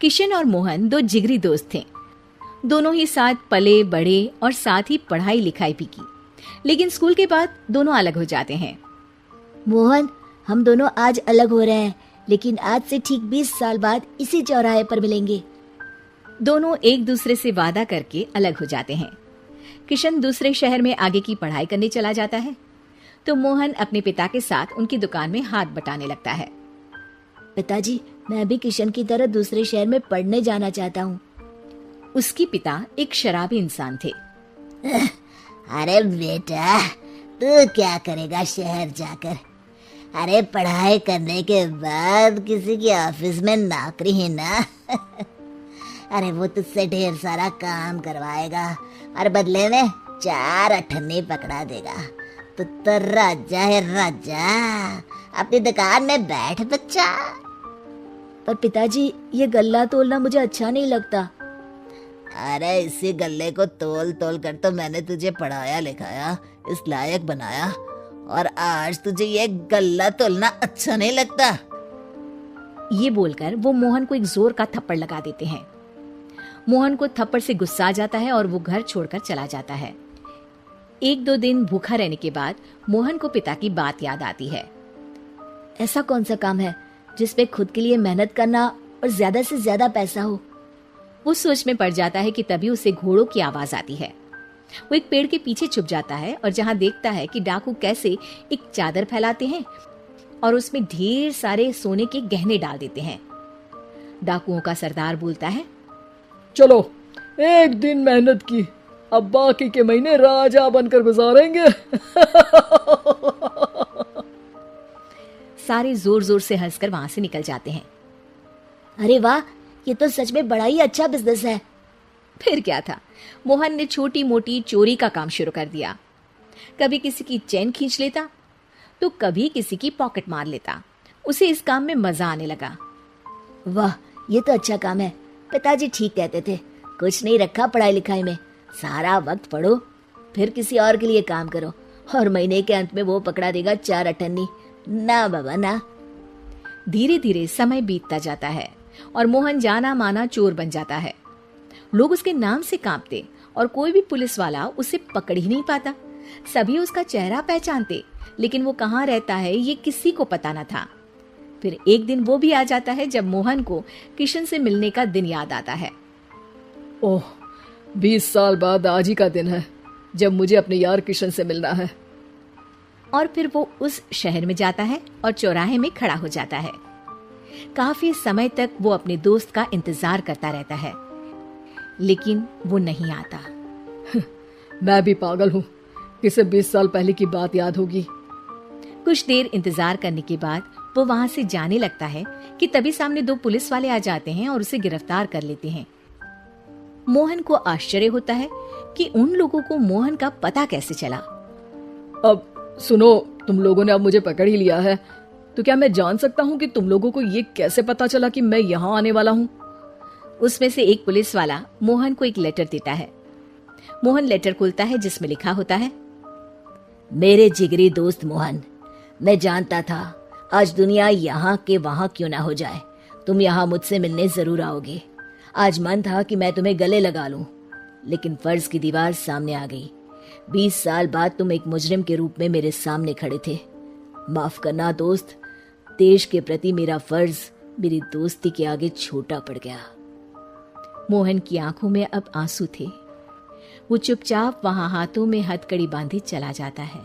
किशन और मोहन दो जिगरी दोस्त थे। दोनों ही साथ पले बड़े और साथ ही पढ़ाई लिखाई भी की, लेकिन स्कूल के बाद दोनों अलग हो जाते हैं। मोहन, हम दोनों आज अलग हो रहे हैं, लेकिन आज से ठीक 20 साल बाद इसी चौराहे पर मिलेंगे। दोनों एक दूसरे से वादा करके अलग हो जाते हैं। किशन दूसरे शहर में आगे की पढ़ाई करने चला जाता है, तो मोहन अपने पिता के साथ उनकी दुकान में हाथ बटाने लगता है। पिताजी, मैं भी किशन की तरह दूसरे शहर में पढ़ने जाना चाहता हूँ। उसके पिता एक शराबी इंसान थे। अरे बेटा, तू क्या करेगा शहर जाकर? अरे पढ़ाई करने के बाद किसी के ऑफिस में नौकरी है ना। अरे वो तुझसे ढेर सारा काम करवाएगा और बदले में 4 अठन्नी पकड़ा देगा। तो राजा है राजा, अपनी दुकान में बैठ बच्चा। पर पिताजी, ये गल्ला तोलना मुझे अच्छा नहीं लगता। अरे इसी गल्ले को तोल तोल कर तो मैंने तुझे पढ़ाया लिखाया, इस लायक बनाया, और आज तुझे ये गल्ला तोलना अच्छा नहीं लगता। ये बोलकर वो मोहन को एक जोर का थप्पड़ लगा देते हैं। मोहन को थप्पड़ से गुस्सा आ जाता है और वो घर छोड़कर चला जाता है। 1-2 दिन भूखा रहने के बाद मोहन को पिता की बात याद आती है। ऐसा कौन सा काम है जिसपे खुद के लिए मेहनत करना और ज्यादा से ज्यादा पैसा हो? वो सोच में पड़ जाता है कि तभी उसे घोड़ों की आवाज आती है। वो एक पेड़ के पीछे छुप जाता है और जहां देखता है कि डाकू कैसे एक चादर फैलाते हैं और उसमें ढेर सारे सोने के गहने डाल देते हैं। डाकुओं का सरदार बोलता है, चलो, एक दिन मेहनत की, अब बाकी के महीने राजा बनकर गुजारेंगे। सारे जोर जोर से हंसकर वहां से निकल जाते हैं। अरे वाह, ये तो सच में बड़ा ही अच्छा बिजनेस है। फिर क्या था, मोहन ने छोटी मोटी चोरी का काम शुरू कर दिया। कभी किसी की चेन खींच लेता तो कभी किसी की पॉकेट मार लेता। उसे इस काम में मजा आने लगा। वाह, ये तो अच्छा काम है। पिताजी ठीक कहते थे, कुछ नहीं रखा पढ़ाई लिखाई में, सारा वक्त पढ़ो, फिर किसी और के लिए काम करो, और महीने के अंत में वो पकड़ा देगा 4 अठन्नी। ना बाबा ना। धीरे धीरे समय बीतता जाता है और मोहन जाना माना चोर बन जाता है। लोग उसके नाम से कांपते और कोई भी पुलिस वाला उसे पकड़ ही नहीं पाता। सभी उसका चेहरा पहचानते, लेकिन वो कहाँ रहता है ये किसी को पता न था। फिर एक दिन वो भी आ जाता है जब मोहन को किशन से मिलने का दिन याद आता है। ओह, 20 साल बाद आज ही का दिन है जब मुझे अपने यार किशन से मिलना है। और फिर वो उस शहर में जाता है और चौराहे में खड़ा हो जाता है। काफी समय तक वो अपने दोस्त का इंतजार करता रहता है, लेकिन वो नहीं आता। मैं भी पागल हूँ, किसे 20 साल पहले की बात याद होगी। कुछ देर इंतजार करने के बाद वो वहां से जाने लगता है कि तभी सामने 2 पुलिस वाले आ जाते हैं और उसे गिरफ्तार कर लेते हैं। मोहन को आश्चर्य होता है कि उन लोगों को मोहन का पता कैसे चला। अब सुनो, तुम लोगों ने अब मुझे पकड़ ही लिया है, तो क्या मैं जान सकता हूँ कि तुम लोगों को ये कैसे पता चला कि मैं यहाँ आने वाला हूँ? उसमें से एक पुलिस वाला मोहन को एक लेटर देता है। मोहन लेटर खोलता है जिसमें लिखा होता है, मेरे जिगरी दोस्त मोहन, मैं जानता था आज दुनिया यहाँ के वहां क्यों ना हो जाए, तुम यहाँ मुझसे मिलने जरूर आओगे। आज मन था कि मैं तुम्हें गले लगा लूं, लेकिन फर्ज की दीवार सामने आ गई। 20 साल बाद तुम एक मुजरिम के रूप में मेरे सामने खड़े थे। माफ करना दोस्त, देश के प्रति मेरा फर्ज मेरी दोस्ती के आगे छोटा पड़ गया। मोहन की आंखों में अब आंसू थे। वो चुपचाप वहां हाथों में हथकड़ी बांधे चला जाता है।